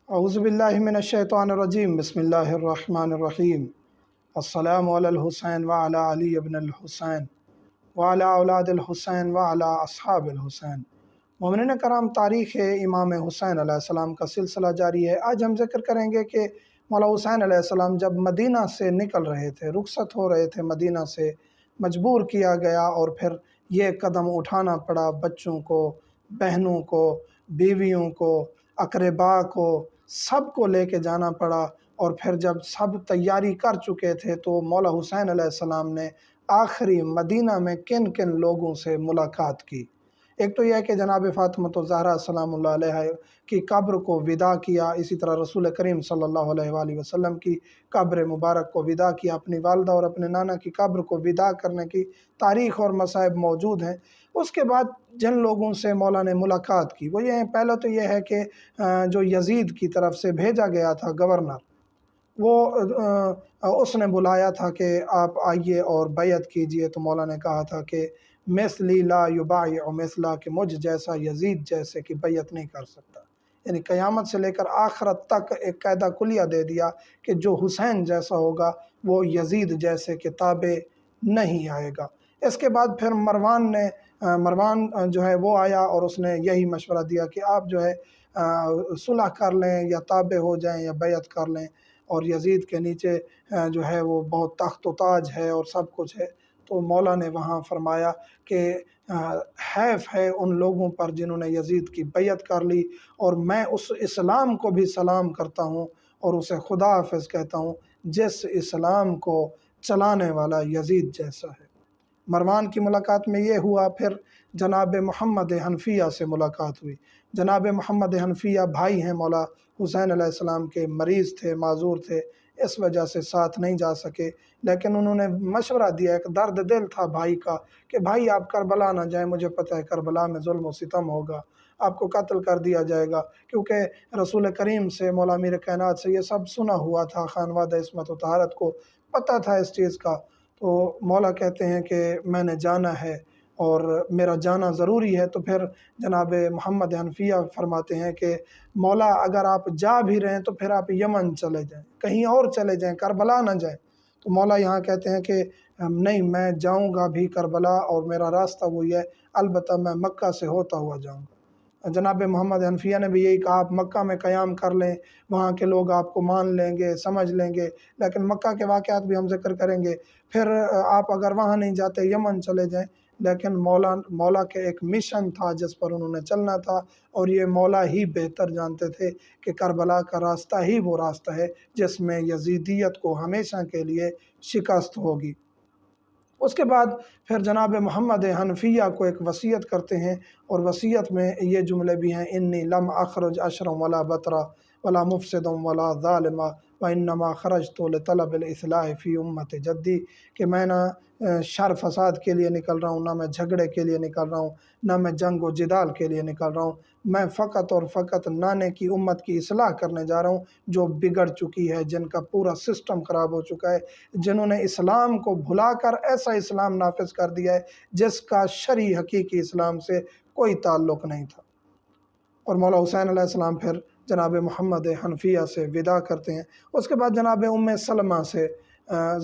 اعوذ باللہ من الشیطان الرجیم بسم اللہ الرحمن الرحیم السلام علی الحسین وعلی علی ابن الحسین وعلی اولاد الحسین وعلی اصحاب الحسین۔ مومنین کرام، تاریخ امام حسین علیہ السلام کا سلسلہ جاری ہے۔ آج ہم ذکر کریں گے کہ مولا حسین علیہ السلام جب مدینہ سے نکل رہے تھے، رخصت ہو رہے تھے مدینہ سے، مجبور کیا گیا اور پھر یہ قدم اٹھانا پڑا، بچوں کو، بہنوں کو، بیویوں کو، اقربا کو، سب کو لے کے جانا پڑا۔ اور پھر جب سب تیاری کر چکے تھے تو مولا حسین علیہ السلام نے آخری مدینہ میں کن کن لوگوں سے ملاقات کی۔ ایک تو یہ ہے کہ جناب فاطمہ الزہرا سلام اللہ علیہ کی قبر کو وداع کیا، اسی طرح رسول کریم صلی اللہ علیہ وآلہ وسلم کی قبر مبارک کو وداع کیا، اپنی والدہ اور اپنے نانا کی قبر کو وداع کرنے کی تاریخ اور مصائب موجود ہیں۔ اس کے بعد جن لوگوں سے مولا نے ملاقات کی وہ یہ ہیں، پہلا تو یہ ہے کہ جو یزید کی طرف سے بھیجا گیا تھا گورنر، وہ اس نے بلایا تھا کہ آپ آئیے اور بیعت کیجئے، تو مولا نے کہا تھا کہ مثلی لا یبایع مثلا، کہ مجھ جیسا یزید جیسے کی بیعت نہیں کر سکتا۔ یعنی قیامت سے لے کر آخرت تک ایک قاعدہ کلیہ دے دیا کہ جو حسین جیسا ہوگا وہ یزید جیسے کے تابع نہیں آئے گا۔ اس کے بعد پھر مروان جو ہے وہ آیا اور اس نے یہی مشورہ دیا کہ آپ جو ہے صلح کر لیں یا تابع ہو جائیں یا بیعت کر لیں، اور یزید کے نیچے جو ہے وہ بہت تخت و تاج ہے اور سب کچھ ہے۔ تو مولا نے وہاں فرمایا کہ حیف ہے ان لوگوں پر جنہوں نے یزید کی بیعت کر لی، اور میں اس اسلام کو بھی سلام کرتا ہوں اور اسے خدا حافظ کہتا ہوں جس اسلام کو چلانے والا یزید جیسا ہے۔ مروان کی ملاقات میں یہ ہوا۔ پھر جناب محمد حنفیہ سے ملاقات ہوئی۔ جناب محمد حنفیہ بھائی ہیں مولا حسین علیہ السلام کے، مریض تھے، معذور تھے، اس وجہ سے ساتھ نہیں جا سکے، لیکن انہوں نے مشورہ دیا، ایک درد دل تھا بھائی کا کہ بھائی آپ کربلا نہ جائیں، مجھے پتہ ہے کربلا میں ظلم و ستم ہوگا، آپ کو قتل کر دیا جائے گا، کیونکہ رسول کریم سے، مولا امیر کائنات سے یہ سب سنا ہوا تھا، خانوادہ عصمت و طہارت کو پتہ تھا اس چیز کا۔ تو مولا کہتے ہیں کہ میں نے جانا ہے اور میرا جانا ضروری ہے۔ تو پھر جناب محمد حنفیہ فرماتے ہیں کہ مولا اگر آپ جا بھی رہے ہیں تو پھر آپ یمن چلے جائیں، کہیں اور چلے جائیں، کربلا نہ جائیں۔ تو مولا یہاں کہتے ہیں کہ نہیں، میں جاؤں گا بھی کربلا اور میرا راستہ وہی ہے، البتہ میں مکہ سے ہوتا ہوا جاؤں گا۔ جناب محمد حنفیہ نے بھی یہی کہا، آپ مکہ میں قیام کر لیں، وہاں کے لوگ آپ کو مان لیں گے، سمجھ لیں گے، لیکن مکہ کے واقعات بھی ہم ذکر کریں گے۔ پھر آپ اگر وہاں نہیں جاتے یمن چلے جائیں، لیکن مولا کے ایک مشن تھا جس پر انہوں نے چلنا تھا، اور یہ مولا ہی بہتر جانتے تھے کہ کربلا کا راستہ ہی وہ راستہ ہے جس میں یزیدیت کو ہمیشہ کے لیے شکست ہوگی۔ اس کے بعد پھر جناب محمد حنفیہ کو ایک وصیت کرتے ہیں، اور وصیت میں یہ جملے بھی ہیں، انی لم اخرج اشرا ولا بطرا ولا مفسدا ولا ظالما وانما خرجت لطلب الاصلاح فی امت جدی، کہ میں نہ شر فساد کے لیے نکل رہا ہوں، نہ میں جھگڑے کے لیے نکل رہا ہوں، نہ میں جنگ و جدال کے لیے نکل رہا ہوں، میں فقط اور فقط نانے کی امت کی اصلاح کرنے جا رہا ہوں جو بگڑ چکی ہے، جن کا پورا سسٹم خراب ہو چکا ہے، جنہوں نے اسلام کو بھلا کر ایسا اسلام نافذ کر دیا ہے جس کا شرعی حقیقی اسلام سے کوئی تعلق نہیں تھا۔ اور مولا حسین علیہ السلام پھر جناب محمد حنفیہ سے وداع کرتے ہیں۔ اس کے بعد جناب ام سلمہ سے،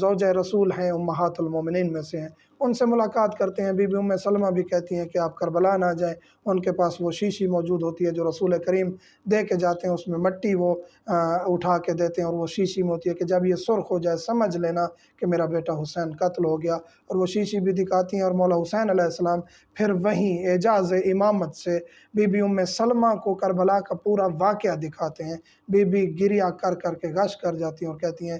زوجہ رسول ہیں، امہات المومنین میں سے ہیں، ان سے ملاقات کرتے ہیں۔ بی بی ام سلمہ بھی کہتی ہیں کہ آپ کربلا نہ جائیں۔ ان کے پاس وہ شیشی موجود ہوتی ہے جو رسول کریم دے کے جاتے ہیں، اس میں مٹی وہ اٹھا کے دیتے ہیں، اور وہ شیشی میں ہوتی ہے کہ جب یہ سرخ ہو جائے سمجھ لینا کہ میرا بیٹا حسین قتل ہو گیا، اور وہ شیشی بھی دکھاتی ہیں۔ اور مولا حسین علیہ السلام پھر وہیں اعجاز امامت سے بی بی ام سلمہ کو کربلا کا پورا واقعہ دکھاتے ہیں۔ بی بی گریہ کر کر کے غش کر جاتی ہیں اور کہتی ہیں،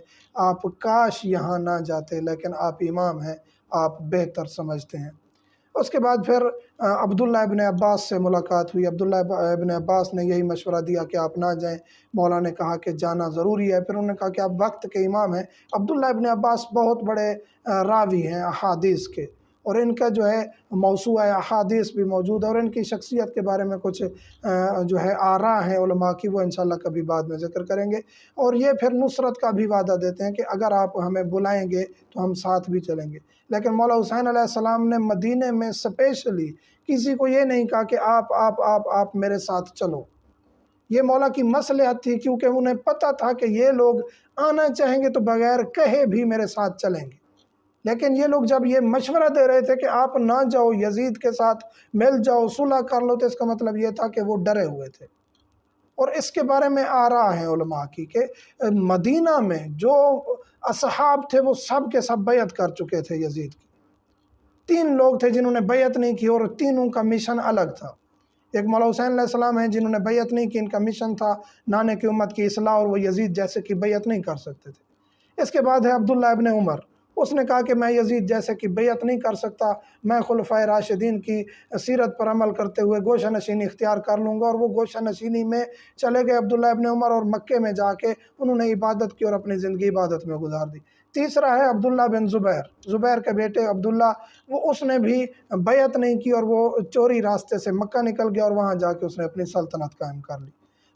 آپ کاش یہاں نہ جاتے، لیکن آپ امام ہیں، آپ بہتر سمجھتے ہیں۔ اس کے بعد پھر عبداللہ ابن عباس سے ملاقات ہوئی۔ عبداللہ ابن عباس نے یہی مشورہ دیا کہ آپ نہ جائیں۔ مولا نے کہا کہ جانا ضروری ہے۔ پھر انہوں نے کہا کہ آپ وقت کے امام ہیں۔ عبداللہ ابن عباس بہت بڑے راوی ہیں احادیث کے، اور ان کا جو ہے موسوعہ احادیث بھی موجود ہے، اور ان کی شخصیت کے بارے میں کچھ جو ہے آراء ہیں علماء کی، وہ انشاءاللہ کبھی بعد میں ذکر کریں گے۔ اور یہ پھر نصرت کا بھی وعدہ دیتے ہیں کہ اگر آپ ہمیں بلائیں گے تو ہم ساتھ بھی چلیں گے۔ لیکن مولا حسین علیہ السلام نے مدینے میں اسپیشلی کسی کو یہ نہیں کہا کہ آپ میرے ساتھ چلو، یہ مولا کی مصلحت تھی، کیونکہ انہیں پتہ تھا کہ یہ لوگ آنا چاہیں گے تو بغیر کہے بھی میرے ساتھ چلیں گے۔ لیکن یہ لوگ جب یہ مشورہ دے رہے تھے کہ آپ نہ جاؤ، یزید کے ساتھ مل جاؤ، صلح کر لو، تو اس کا مطلب یہ تھا کہ وہ ڈرے ہوئے تھے۔ اور اس کے بارے میں آراء ہیں علماء کی کہ مدینہ میں جو اصحاب تھے وہ سب کے سب بیعت کر چکے تھے یزید کی۔ 3 لوگ تھے جنہوں نے بیعت نہیں کی، اور تینوں کا مشن الگ تھا۔ ایک مولا حسین علیہ السلام ہیں جنہوں نے بیعت نہیں کی، ان کا مشن تھا نانے کی امت کی اصلاح، اور وہ یزید جیسے کی بیعت نہیں کر سکتے تھے۔ اس کے بعد ہے عبداللہ ابن عمر، اس نے کہا کہ میں یزید جیسے کی بیعت نہیں کر سکتا، میں خلفائے راشدین کی سیرت پر عمل کرتے ہوئے گوشہ نشینی اختیار کر لوں گا، اور وہ گوشہ نشینی میں چلے گئے عبداللہ ابن عمر، اور مکے میں جا کے انہوں نے عبادت کی اور اپنی زندگی عبادت میں گزار دی۔ تیسرا ہے عبداللہ بن زبیر کے بیٹے عبداللہ، اس نے بھی بیعت نہیں کی، اور وہ چوری راستے سے مکہ نکل گیا، اور وہاں جا کے اس نے اپنی سلطنت قائم کر لی۔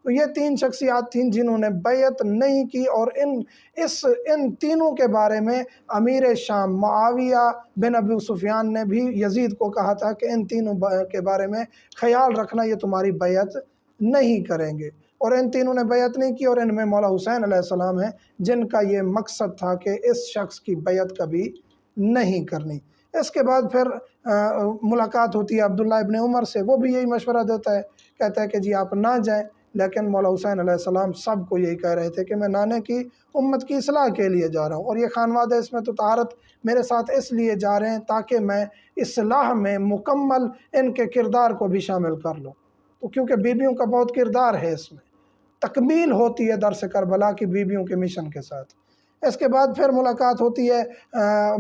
تو یہ 3 شخصیات تھیں جنہوں نے بیعت نہیں کی، اور ان تینوں کے بارے میں امیر شام معاویہ بن ابو سفیان نے بھی یزید کو کہا تھا کہ ان تینوں کے بارے میں خیال رکھنا، یہ تمہاری بیعت نہیں کریں گے۔ اور ان تینوں نے بیعت نہیں کی، اور ان میں مولا حسین علیہ السلام ہیں جن کا یہ مقصد تھا کہ اس شخص کی بیعت کبھی نہیں کرنی۔ اس کے بعد پھر ملاقات ہوتی ہے عبداللہ ابن عمر سے، وہ بھی یہی مشورہ دیتا ہے، کہتا ہے کہ جی آپ نہ جائیں، لیکن مولا حسین علیہ السلام سب کو یہی کہہ رہے تھے کہ میں نانے کی امت کی اصلاح کے لیے جا رہا ہوں، اور یہ خانوادہ اس میں تو طہارت میرے ساتھ اس لیے جا رہے ہیں تاکہ میں اصلاح میں مکمل ان کے کردار کو بھی شامل کر لوں۔ تو کیونکہ بیویوں کا بہت کردار ہے، اس میں تکمیل ہوتی ہے درس کربلا کی بیویوں کے مشن کے ساتھ۔ اس کے بعد پھر ملاقات ہوتی ہے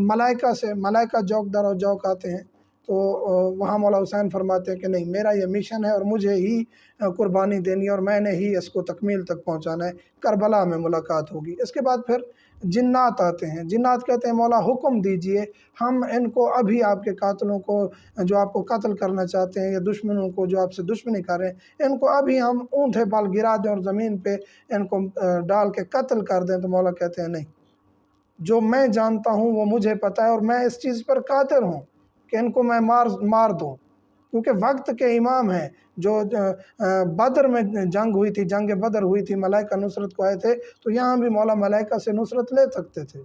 ملائکہ سے، ملائکہ جوک در و جوک آتے ہیں، تو وہاں مولا حسین فرماتے ہیں کہ نہیں، میرا یہ مشن ہے اور مجھے ہی قربانی دینی ہے، اور میں نے ہی اس کو تکمیل تک پہنچانا ہے۔ کربلا میں ملاقات ہوگی۔ اس کے بعد پھر جنات آتے ہیں، جنات کہتے ہیں مولا حکم دیجئے، ہم ان کو ابھی آپ کے قاتلوں کو جو آپ کو قتل کرنا چاہتے ہیں، یا دشمنوں کو جو آپ سے دشمنی کر رہے ہیں، ان کو ابھی ہم اونٹے بال گرا دیں اور زمین پہ ان کو ڈال کے قتل کر دیں۔ تو مولا کہتے ہیں نہیں، جو میں جانتا ہوں وہ مجھے پتہ ہے، اور میں اس چیز پر قادر ہوں کہ ان کو میں مار دوں، کیونکہ وقت کے امام ہیں۔ جو بدر میں جنگ ہوئی تھی، جنگ بدر ہوئی تھی، ملائکہ نصرت کو آئے تھے، تو یہاں بھی مولا ملائکہ سے نصرت لے سکتے تھے،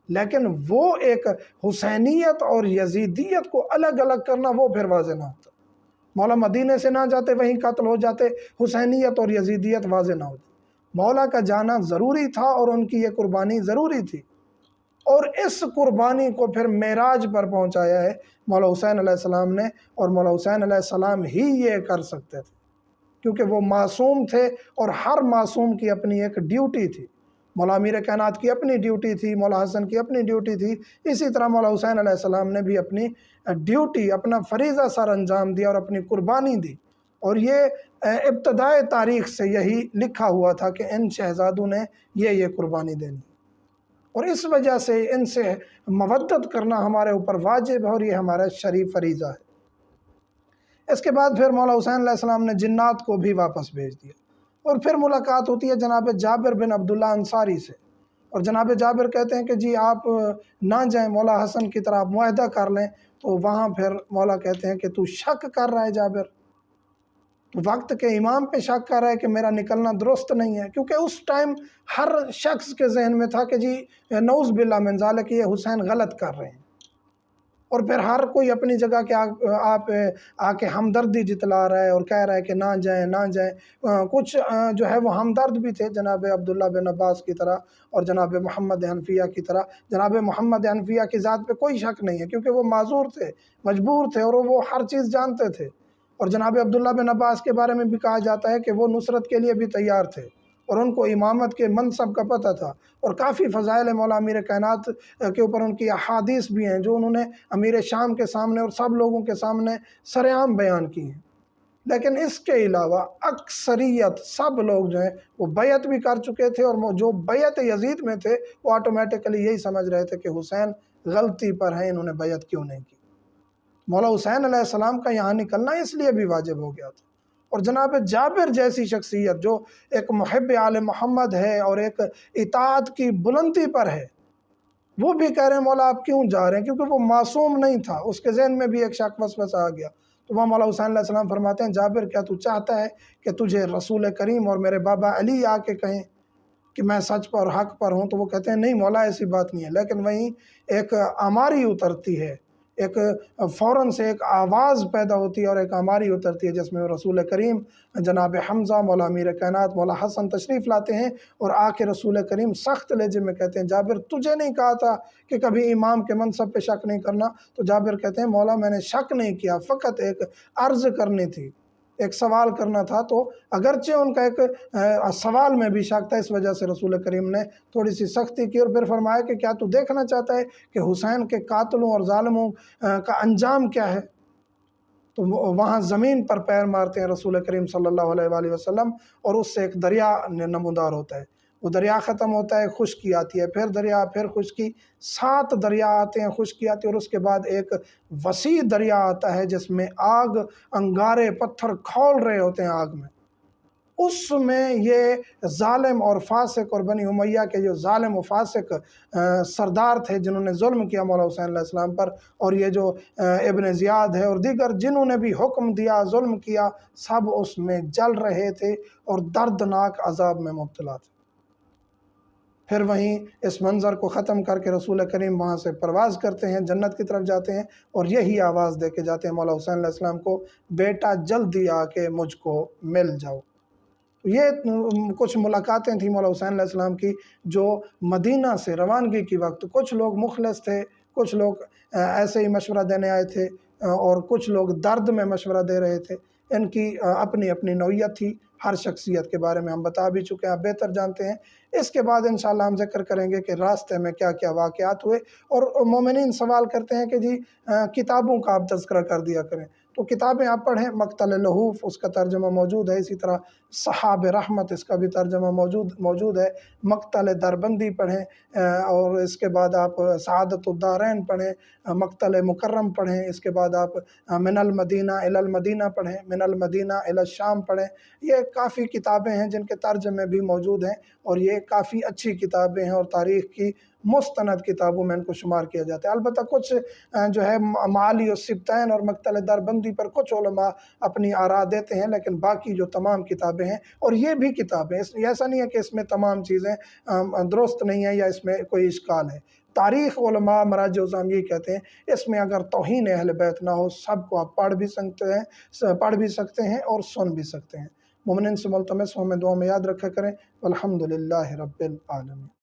لیکن وہ ایک حسینیت اور یزیدیت کو الگ الگ کرنا وہ پھر واضح نہ ہوتا۔ مولا مدینے سے نہ جاتے، وہیں قتل ہو جاتے، حسینیت اور یزیدیت واضح نہ ہوتی۔ مولا کا جانا ضروری تھا، اور ان کی یہ قربانی ضروری تھی، اور اس قربانی کو پھر معراج پر پہنچایا ہے مولا حسین علیہ السلام نے، اور مولا حسین علیہ السلام ہی یہ کر سکتے تھے، کیونکہ وہ معصوم تھے، اور ہر معصوم کی اپنی ایک ڈیوٹی تھی۔ مولا امیر کائنات کی اپنی ڈیوٹی تھی، مولا حسن کی اپنی ڈیوٹی تھی، اسی طرح مولا حسین علیہ السلام نے بھی اپنی ڈیوٹی، اپنا فریضہ سر انجام دیا اور اپنی قربانی دی۔ اور یہ ابتدائے تاریخ سے یہی لکھا ہوا تھا کہ ان شہزادوں نے یہ قربانی دینی، اور اس وجہ سے ان سے مودت کرنا ہمارے اوپر واجب ہے، اور یہ ہمارا شریف فریضہ ہے۔ اس کے بعد پھر مولا حسین علیہ السلام نے جنات کو بھی واپس بھیج دیا، اور پھر ملاقات ہوتی ہے جناب جابر بن عبداللہ انصاری سے، اور جناب جابر کہتے ہیں کہ جی آپ نہ جائیں، مولا حسن کی طرح آپ معاہدہ کر لیں۔ تو وہاں پھر مولا کہتے ہیں کہ تو شک کر رہا ہے جابر، تو وقت کے امام پہ شک کر رہا ہے کہ میرا نکلنا درست نہیں ہے، کیونکہ اس ٹائم ہر شخص کے ذہن میں تھا کہ جی نعوذ باللہ من ذالک، یہ حسین غلط کر رہے ہیں، اور پھر ہر کوئی اپنی جگہ کے آپ آ کے ہمدردی جتلا رہا ہے اور کہہ رہا ہے کہ نہ جائیں نہ جائیں۔ کچھ جو ہے وہ ہمدرد بھی تھے جناب عبداللہ بن عباس کی طرح اور جناب محمد حنفیہ کی طرح۔ جناب محمد حنفیہ کی ذات پہ کوئی شک نہیں ہے، کیونکہ وہ معذور تھے، مجبور تھے، اور وہ ہر چیز جانتے تھے۔ اور جناب عبداللہ بن عباس کے بارے میں بھی کہا جاتا ہے کہ وہ نصرت کے لیے بھی تیار تھے، اور ان کو امامت کے منصب کا پتہ تھا، اور کافی فضائل مولا امیر کائنات کے اوپر ان کی احادیث بھی ہیں جو انہوں نے امیر شام کے سامنے اور سب لوگوں کے سامنے سرعام بیان کی ہیں۔ لیکن اس کے علاوہ اکثریت سب لوگ جو ہیں وہ بیعت بھی کر چکے تھے، اور جو بیعت یزید میں تھے وہ آٹومیٹکلی یہی سمجھ رہے تھے کہ حسین غلطی پر ہیں، انہوں نے بیعت کیوں نہیں کی۔ مولا حسین علیہ السلام کا یہاں نکلنا اس لیے بھی واجب ہو گیا تھا۔ اور جناب جابر جیسی شخصیت جو ایک محب آل محمد ہے اور ایک اطاعت کی بلندی پر ہے، وہ بھی کہہ رہے ہیں مولا آپ کیوں جا رہے ہیں، کیونکہ وہ معصوم نہیں تھا، اس کے ذہن میں بھی ایک شک وسوسہ آ گیا۔ تو وہاں مولا حسین علیہ السلام فرماتے ہیں جابر کیا تو چاہتا ہے کہ تجھے رسول کریم اور میرے بابا علی آ کے کہیں کہ میں سچ پر اور حق پر ہوں؟ تو وہ کہتے ہیں نہیں مولا ایسی بات نہیں ہے، لیکن وہیں ایک آماری اترتی ہے، ایک فوراً سے ایک آواز پیدا ہوتی ہے اور ایک آماری اترتی ہے جس میں رسول کریم جناب حمزہ مولا امیر کائنات مولا حسن تشریف لاتے ہیں اور آ کے رسول کریم سخت لہجے میں کہتے ہیں جابر تجھے نہیں کہا تھا کہ کبھی امام کے منصب پہ شک نہیں کرنا؟ تو جابر کہتے ہیں مولا میں نے شک نہیں کیا، فقط ایک عرض کرنی تھی، ایک سوال کرنا تھا۔ تو اگرچہ ان کا ایک سوال میں بھی شک تھا، اس وجہ سے رسول کریم نے تھوڑی سی سختی کی اور پھر فرمایا کہ کیا تو دیکھنا چاہتا ہے کہ حسین کے قاتلوں اور ظالموں کا انجام کیا ہے؟ تو وہاں زمین پر پیر مارتے ہیں رسول کریم صلی اللہ علیہ وآلہ وسلم اور اس سے ایک دریا نمودار ہوتا ہے، وہ دریا ختم ہوتا ہے، خشکی آتی ہے، پھر دریا، پھر خشکی، 7 دریا آتے ہیں، خشکی آتی ہے، اور اس کے بعد ایک وسیع دریا آتا ہے جس میں آگ، انگارے، پتھر کھول رہے ہوتے ہیں آگ میں۔ اس میں یہ ظالم اور فاسق اور بنی امیہ کے جو ظالم و فاسق سردار تھے جنہوں نے ظلم کیا مولا حسین علیہ السلام پر، اور یہ جو ابن زیاد ہے اور دیگر جنہوں نے بھی حکم دیا، ظلم کیا، سب اس میں جل رہے تھے اور دردناک عذاب میں مبتلا تھے۔ پھر وہیں اس منظر کو ختم کر کے رسول کریم وہاں سے پرواز کرتے ہیں، جنت کی طرف جاتے ہیں اور یہی آواز دے کے جاتے ہیں مولا حسین علیہ السلام کو، بیٹا جلدی آ کے مجھ کو مل جاؤ۔ یہ کچھ ملاقاتیں تھیں مولا حسین علیہ السلام کی جو مدینہ سے روانگی کی وقت کچھ لوگ مخلص تھے، کچھ لوگ ایسے ہی مشورہ دینے آئے تھے اور کچھ لوگ درد میں مشورہ دے رہے تھے۔ ان کی اپنی اپنی نوعیت تھی، ہر شخصیت کے بارے میں ہم بتا بھی چکے ہیں، آپ بہتر جانتے ہیں۔ اس کے بعد انشاءاللہ ہم ذکر کریں گے کہ راستے میں کیا کیا واقعات ہوئے، اور مومنین سوال کرتے ہیں کہ جی کتابوں کا آپ تذکرہ کر دیا کریں، تو کتابیں آپ پڑھیں، مقتل لہوف اس کا ترجمہ موجود ہے، اسی طرح صحاب رحمت اس کا بھی ترجمہ موجود ہے، مقتل دربندی پڑھیں، اور اس کے بعد آپ سعادت الدارین پڑھیں، مقتل مکرم پڑھیں، اس کے بعد آپ من المدینہ الی المدینہ پڑھیں، من المدینہ الی الشام پڑھیں۔ یہ کافی کتابیں ہیں جن کے ترجمے بھی موجود ہیں، اور یہ کافی اچھی کتابیں ہیں اور تاریخ کی مستند کتابوں میں ان کو شمار کیا جاتا ہے۔ البتہ کچھ جو ہے معالی السبتین اور مقتل دربندی پر کچھ علماء اپنی آراء دیتے ہیں، لیکن باقی جو تمام کتابیں ہیں، اور یہ بھی کتابیں، ایسا نہیں ہے کہ اس میں تمام چیزیں درست نہیں ہیں یا اس میں کوئی اشکال ہے۔ تاریخ علماء مراجع عظام یہ کہتے ہیں اس میں اگر توہین اہل بیت نہ ہو، سب کو آپ پڑھ بھی سکتے ہیں اور سن بھی سکتے ہیں۔ مومنین سے ملتمس ہوں، میں دعا میں یاد رکھا کریں۔ والحمدللہ رب العالمین۔